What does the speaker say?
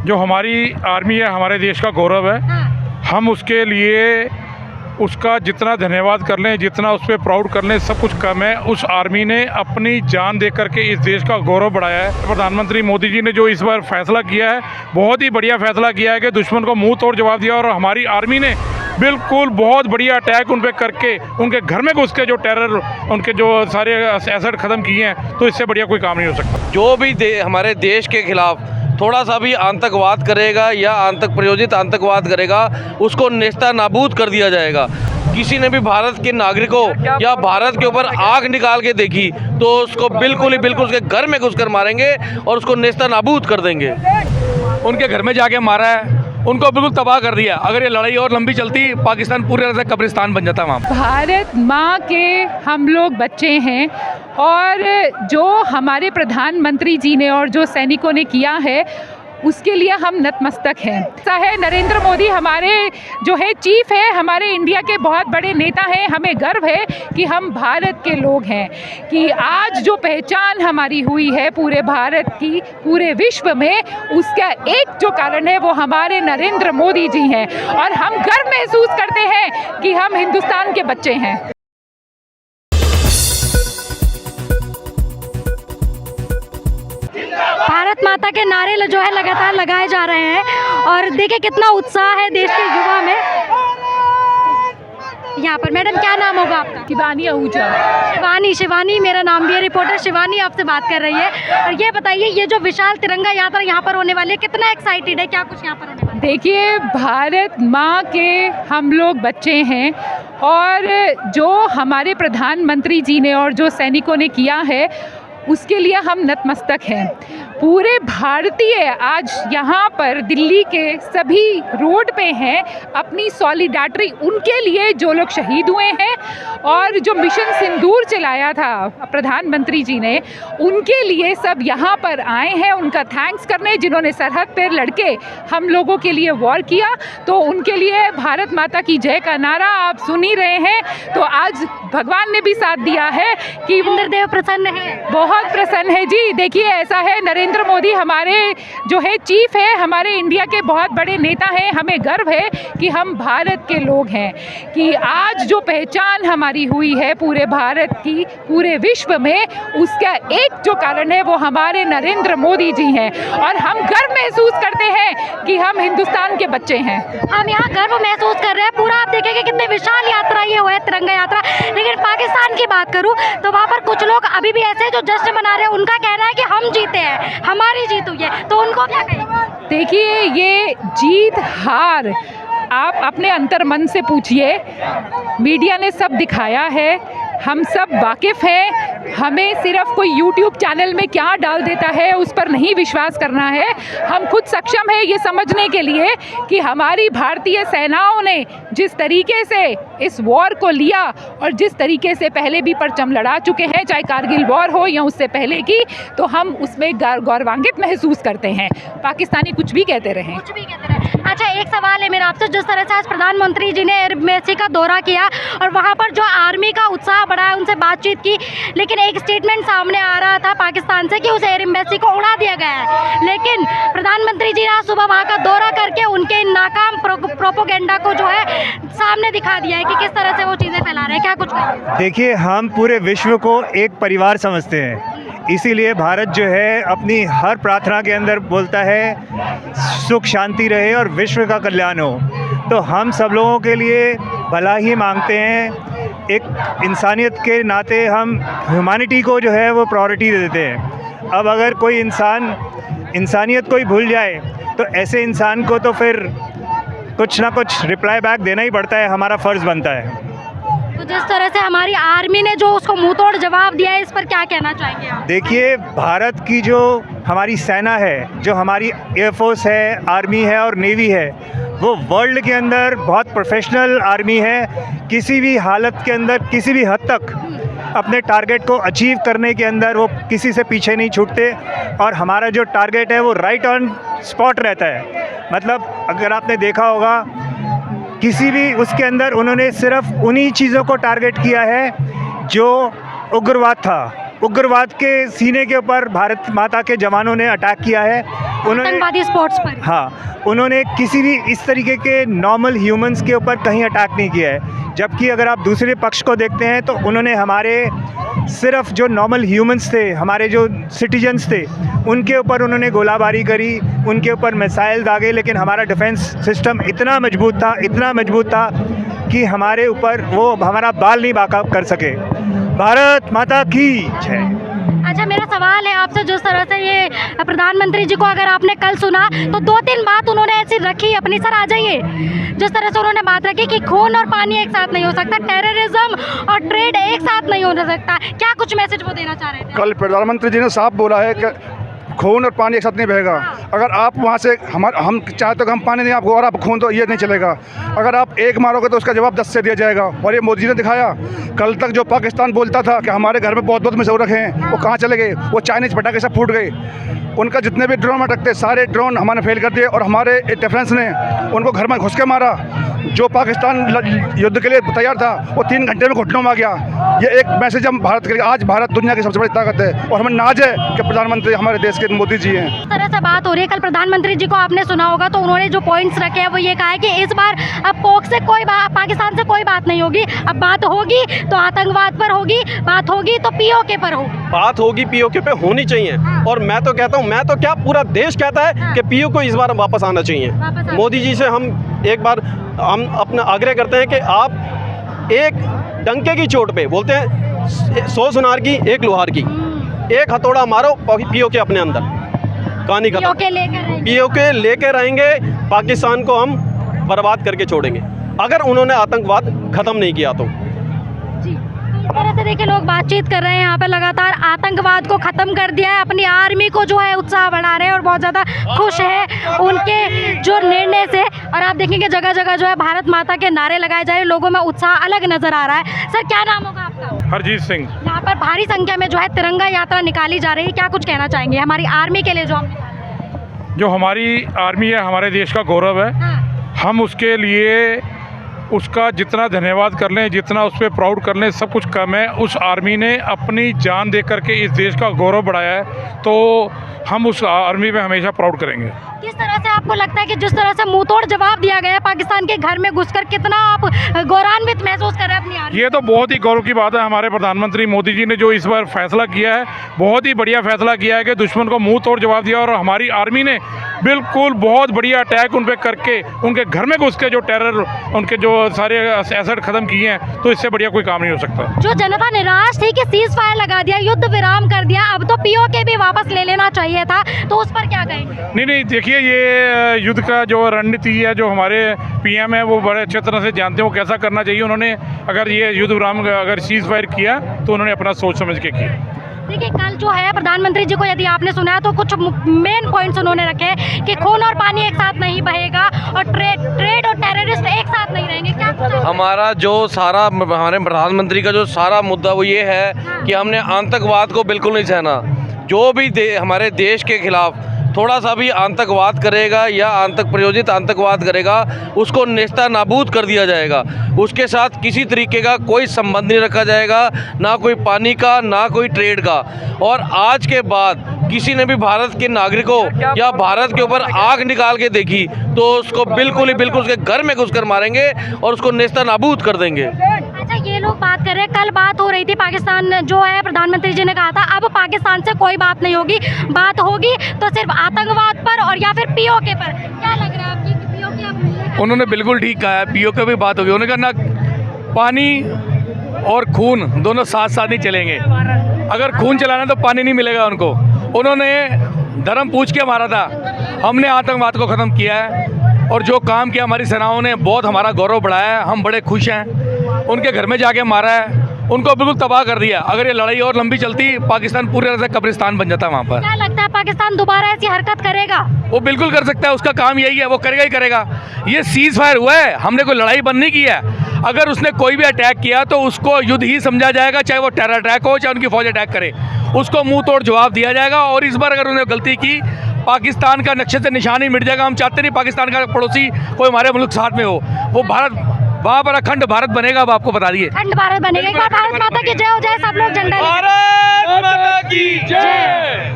जो हमारी आर्मी है हमारे देश का गौरव है। हम उसके लिए उसका जितना धन्यवाद कर लें, जितना उस पर प्राउड कर लें, सब कुछ कम है। उस आर्मी ने अपनी जान दे करके इस देश का गौरव बढ़ाया है। प्रधानमंत्री मोदी जी ने जो इस बार फैसला किया है, बहुत ही बढ़िया फैसला किया है कि दुश्मन को मुंह तोड़ जवाब दिया। और हमारी आर्मी ने बिल्कुल बहुत बढ़िया अटैक उन पर करके उनके घर में घुस के जो टेरर, उनके जो सारे एसेट ख़त्म किए हैं, तो इससे बढ़िया कोई काम नहीं हो सकता। जो भी हमारे देश के खिलाफ थोड़ा सा भी आतंकवाद करेगा या प्रायोजित आतंकवाद करेगा, उसको नेस्ता नाबूद कर दिया जाएगा। किसी ने भी भारत के नागरिकों या भारत के ऊपर आग निकाल के देखी तो उसको बिल्कुल उसके घर में घुसकर मारेंगे और उसको नेस्ता नाबूद कर देंगे। उनके घर में जाके मारा है, उनको बिल्कुल तबाह कर दिया। अगर ये लड़ाई और लंबी चलती, पाकिस्तान पूरी तरह से कब्रिस्तान बन जाता वहाँ। भारत माँ के हम लोग बच्चे हैं और जो हमारे प्रधानमंत्री जी ने और जो सैनिकों ने किया है उसके लिए हम नतमस्तक हैं। ऐसा है, नरेंद्र मोदी हमारे जो है चीफ है, हमारे इंडिया के बहुत बड़े नेता हैं। हमें गर्व है कि हम भारत के लोग हैं, कि आज जो पहचान हमारी हुई है पूरे भारत की, पूरे विश्व में, उसका एक जो कारण है वो हमारे नरेंद्र मोदी जी हैं। और हम गर्व महसूस करते हैं कि हम हिंदुस्तान के बच्चे हैं। भारत माता के नारे जो है लगातार लगाए जा रहे हैं और देखिए कितना उत्साह है देश के युवा में। यहाँ पर मैडम क्या नाम होगा आपका? शिवानी आहूजा। शिवानी मेरा नाम भी है। रिपोर्टर शिवानी आपसे बात कर रही है। और ये बताइए, ये जो विशाल तिरंगा यात्रा यहाँ पर होने वाली है, कितना एक्साइटेड है, क्या कुछ यहाँ पर होने वाला है? देखिए, भारत माँ के हम लोग बच्चे हैं और जो हमारे प्रधानमंत्री जी ने और जो सैनिकों ने किया है उसके लिए हम नतमस्तक हैं। पूरे भारतीय आज यहाँ पर दिल्ली के सभी रोड पे हैं, अपनी सॉलिडारिटी उनके लिए जो लोग शहीद हुए हैं और जो मिशन सिंदूर चलाया था प्रधानमंत्री जी ने, उनके लिए सब यहाँ पर आए हैं उनका थैंक्स करने, जिन्होंने सरहद पर लड़के हम लोगों के लिए वॉर किया। तो उनके लिए भारत माता की जय का नारा आप सुन ही रहे हैं। तो आज भगवान ने भी साथ दिया है कि इंद्रदेव प्रसन्न है, बहुत प्रसन्न है जी। देखिए, ऐसा है, नरेंद्र मोदी हमारे जो है चीफ है, हमारे इंडिया के बहुत बड़े नेता हैं। हमें गर्व है कि हम भारत के लोग हैं, कि आज जो पहचान हमारी हुई है पूरे भारत की, पूरे विश्व में, उसका एक जो कारण है वो हमारे नरेंद्र मोदी जी हैं। और हम गर्व महसूस करते हैं कि हम हिंदुस्तान के बच्चे हैं। हम यहाँ गर्व महसूस कर रहे हैं। पूरा आप देखेंगे कितने विशाल यात्रा ये हुआ है, तिरंगा यात्रा। लेकिन पाकिस्तान की बात करूँ तो वहाँ पर कुछ लोग अभी भी ऐसे जो जश्न मना रहे हैं, उनका कहना है कि हम जीते हैं, हमारी जीत हुई है। तो उनको क्या कहेंगे? देखिए, ये जीत हार आप अपने अंतर मन से पूछिए। मीडिया ने सब दिखाया है, हम सब वाकिफ़ हैं। हमें सिर्फ कोई YouTube चैनल में क्या डाल देता है उस पर नहीं विश्वास करना है। हम खुद सक्षम है ये समझने के लिए कि हमारी भारतीय सेनाओं ने जिस तरीके से इस वॉर को लिया और जिस तरीके से पहले भी परचम लड़ा चुके हैं, चाहे कारगिल वॉर हो या उससे पहले की, तो हम उसमें गौरवान्वित महसूस करते हैं। पाकिस्तानी कुछ भी कहते रहें। अच्छा, एक सवाल है मेरा आपसे। जिस तरह से आज प्रधानमंत्री जी ने एयर बेस का दौरा किया और वहाँ पर जो आर्मी का उत्साह बढ़ा है, उनसे बातचीत की, लेकिन एक स्टेटमेंट सामने आ रहा था पाकिस्तान से कि उस एयर एम्बेसी को उड़ा दिया गया है। लेकिन प्रधानमंत्री जी ने आज सुबह वहाँ का दौरा करके उनके नाकाम प्रोपोगेंडा को जो है सामने दिखा दिया है कि किस तरह से वो चीज़ें फैला रहे हैं। क्या कुछ कहेंगे? देखिए, हम पूरे विश्व को एक परिवार समझते हैं, इसीलिए भारत जो है अपनी हर प्रार्थना के अंदर बोलता है सुख शांति रहे और विश्व का कल्याण हो। तो हम सब लोगों के लिए भला ही मांगते हैं। एक इंसानियत के नाते हम ह्यूमैनिटी को जो है वो प्रायोरिटी दे देते हैं। अब अगर कोई इंसानियत को ही भूल जाए तो ऐसे इंसान को तो फिर कुछ ना कुछ रिप्लाई बैक देना ही पड़ता है, हमारा फ़र्ज़ बनता है। तो जिस तरह से हमारी आर्मी ने जो उसको मुंह तोड़ जवाब दिया है, इस पर क्या कहना चाहेंगे आप? देखिए, भारत की जो हमारी सेना है, जो हमारी एयरफोर्स है, आर्मी है और नेवी है, वो वर्ल्ड के अंदर बहुत प्रोफेशनल आर्मी है। किसी भी हालत के अंदर, किसी भी हद तक अपने टारगेट को अचीव करने के अंदर वो किसी से पीछे नहीं छूटते। और हमारा जो टारगेट है वो राइट ऑन स्पॉट रहता है। मतलब अगर आपने देखा होगा, किसी भी उसके अंदर उन्होंने सिर्फ उन्हीं चीज़ों को टारगेट किया है जो उग्रवाद था, उग्रवाद के सीने के ऊपर भारत माता के जवानों ने अटैक किया है। आतंकवादी स्पॉट्स पर। हाँ, उन्होंने किसी भी इस तरीके के नॉर्मल ह्यूमंस के ऊपर कहीं अटैक नहीं किया है। जबकि अगर आप दूसरे पक्ष को देखते हैं तो उन्होंने हमारे सिर्फ जो नॉर्मल ह्यूमंस थे, हमारे जो सिटीजन्स थे, उनके ऊपर उन्होंने गोलाबारी करी, उनके ऊपर मिसाइल दागे। लेकिन हमारा डिफेंस सिस्टम इतना मजबूत था कि हमारे ऊपर वो हमारा बाल नहीं बाका कर सके। भारत माता की जय। अच्छा, मेरा सवाल है आपसे, जिस तरह से ये प्रधानमंत्री जी को अगर आपने कल सुना तो 2-3 बात उन्होंने ऐसी रखी अपनी, सर आ जाइए, जिस तरह से उन्होंने बात रखी कि खून और पानी एक साथ नहीं हो सकता, टेररिज्म और ट्रेड एक साथ नहीं हो सकता। क्या कुछ मैसेज वो देना चाह रहे थे? कल प्रधानमंत्री जी ने साफ बोला है कि खून और पानी एक साथ नहीं बहेगा। अगर आप वहाँ से हम चाहते तो हम पानी दें आपको और आप खून, तो ये नहीं चलेगा। अगर आप एक मारोगे तो उसका जवाब 10 से दिया जाएगा। और ये मोदी जी ने दिखाया। कल तक जो पाकिस्तान बोलता था कि हमारे घर में बहुत मिसाइल रखे हैं, वो कहाँ चले गए? वो चाइनीज पटाखे सब फूट गए। उनका जितने भी ड्रोन अटकते सारे ड्रोन हमारे फेल कर दिए और हमारे डिफेंस ने उनको घर में घुस के मारा। जो पाकिस्तान युद्ध के लिए तैयार था वो 3 घंटे में घुटनों में आ गया। ये एक मैसेज हम भारत के लिए, आज भारत दुनिया की सबसे बड़ी ताकत है और हमें नाज है कि प्रधानमंत्री हमारे देश के मोदी जी हैं। इस तरह से बात हो रही है। कल प्रधानमंत्री जी को आपने सुना होगा तो उन्होंने जो पॉइंट्स रखे हैं वो ये कहा है कि इस बार अब पाकिस्तान से कोई बात नहीं होगी। अब बात होगी तो आतंकवाद पर होगी, बात होगी तो पीओके पर होगी। बात होगी पीओके पे होनी चाहिए। और मैं तो कहता हूँ, मैं तो क्या पूरा देश कहता है कि पीओके को इस बार वापस आना चाहिए। मोदी जी से हम एक बार अपना आग्रह करते हैं कि आप एक डंके की चोट पे, बोलते हैं 100 सुनार की 1 लोहार की, एक हथौड़ा मारो पीओके अपने अंदर, कहानी खत्म। पीओके लेके रहेंगे, पाकिस्तान को हम बर्बाद करके छोड़ेंगे अगर उन्होंने आतंकवाद खत्म नहीं किया तो। इस तरह से देखिए लोग बातचीत कर रहे हैं यहाँ पे, लगातार आतंकवाद को ख़त्म कर दिया है, अपनी आर्मी को जो है उत्साह बढ़ा रहे हैं और बहुत ज़्यादा खुश है उनके जो निर्णय से। और आप देखेंगे जगह जगह जो है भारत माता के नारे लगाए जा रहे हैं, लोगों में उत्साह अलग नज़र आ रहा है। सर क्या नाम होगा आपका? हरजीत सिंह। यहाँ पर भारी संख्या में जो है तिरंगा यात्रा निकाली जा रही है, क्या कुछ कहना चाहेंगे हमारी आर्मी के लिए? जो हमारी आर्मी है हमारे देश का गौरव है। हम उसके लिए उसका जितना धन्यवाद कर लें, जितना उस पर प्राउड कर लें, सब कुछ कम है। उस आर्मी ने अपनी जान दे करके इस देश का गौरव बढ़ाया है, तो हम उस आर्मी पे हमेशा प्राउड करेंगे। किस तरह से आपको लगता है कि जिस तरह से मुंह तोड़ जवाब दिया गया पाकिस्तान के घर में घुसकर, कितना आप गौरवान्वित महसूस कर रहे हैं अपनी आर्मी? ये तो बहुत ही गौरव की बात है। हमारे प्रधानमंत्री मोदी जी ने जो इस बार फैसला किया है, बहुत ही बढ़िया फैसला किया है कि दुश्मन को मुंह तोड़ जवाब दिया। और हमारी आर्मी ने बिल्कुल बहुत बढ़िया अटैक उन पर करके, उनके घर में घुस के जो टेरर, उनके जो सारे एसेट खत्म किए हैं, तो इससे बढ़िया कोई काम नहीं हो सकता। जो जनता निराश थी कि सीज फायर लगा दिया, युद्ध विराम कर दिया, अब तो पीओके भी वापस ले लेना चाहिए था, तो उस पर क्या कहेंगे? नहीं, देखिए ये युद्ध का जो रणनीति है, जो हमारे पीएम है वो बड़े अच्छे तरह से जानते हैं वो कैसा करना चाहिए। उन्होंने अगर ये युद्ध विराम अगर सीज फायर किया तो उन्होंने अपना सोच समझ के किया। देखिए कल जो है प्रधानमंत्री जी को यदि आपने सुना तो कुछ मेन पॉइंट्स उन्होंने रखे कि खून और पानी एक साथ नहीं बहेगा और ट्रेड और टेररिस्ट एक साथ नहीं रहेंगे। क्या हमारा जो सारा, हमारे प्रधानमंत्री का जो सारा मुद्दा वो ये है कि हमने आतंकवाद को बिल्कुल नहीं सहना। जो भी हमारे देश के खिलाफ थोड़ा सा भी आतंकवाद करेगा या प्रायोजित आतंकवाद करेगा, उसको नेस्ता नाबूद कर दिया जाएगा। उसके साथ किसी तरीके का कोई संबंध नहीं रखा जाएगा, ना कोई पानी का, ना कोई ट्रेड का। और आज के बाद किसी ने भी भारत के नागरिकों या भारत के ऊपर आग निकाल के देखी तो उसको बिल्कुल उसके घर में घुसकर मारेंगे और उसको नेस्ता नाबूद कर देंगे। अच्छा, ये लोग बात कर रहे हैं, कल बात हो रही थी पाकिस्तान जो है, प्रधानमंत्री जी ने कहा था अब पाकिस्तान से कोई बात नहीं होगी, बात होगी तो सिर्फ आतंकवाद पर और या फिर पीओके पर। क्या लग रहा है आपकी कि पीओके? उन्होंने बिल्कुल ठीक कहा है, पीओके भी बात होगी। उन्होंने कहा ना, पानी और खून दोनों साथ साथ नहीं चलेंगे। अगर खून चलाना तो पानी नहीं मिलेगा उनको। उन्होंने धर्म पूछ के मारा था, हमने आतंकवाद को ख़त्म किया है और जो काम किया हमारी सेनाओं ने, बहुत हमारा गौरव बढ़ाया है। हम बड़े खुश हैं। उनके घर में जाके मारा है, उनको बिल्कुल तबाह कर दिया। अगर ये लड़ाई और लंबी चलती, पाकिस्तान पूरी तरह से कब्रिस्तान बन जाता वहाँ पर। क्या लगता है पाकिस्तान दोबारा ऐसी हरकत करेगा? वो बिल्कुल कर सकता है, उसका काम यही है, वो करेगा ही करेगा। ये सीज फायर हुआ है, हमने कोई लड़ाई बंद नहीं की है। अगर उसने कोई भी अटैक किया तो उसको युद्ध ही समझा जाएगा, चाहे वो टेरर अटैक हो, चाहे उनकी फौज अटैक करे, उसको मुंह तोड़ जवाब दिया जाएगा। और इस बार अगर उन्होंने गलती की, पाकिस्तान का नक्शे से निशान ही मिट जाएगा। हम चाहते नहीं पाकिस्तान का पड़ोसी कोई हमारे मुल्क साथ में हो। वो भारत वहाँ पर अखंड भारत बनेगा, अब आपको बता दिए। अखंड भारत बनेगा। एक बार भारत माता की जय हो जाए, सब लोग झंडा लेकर। भारत माता की जय।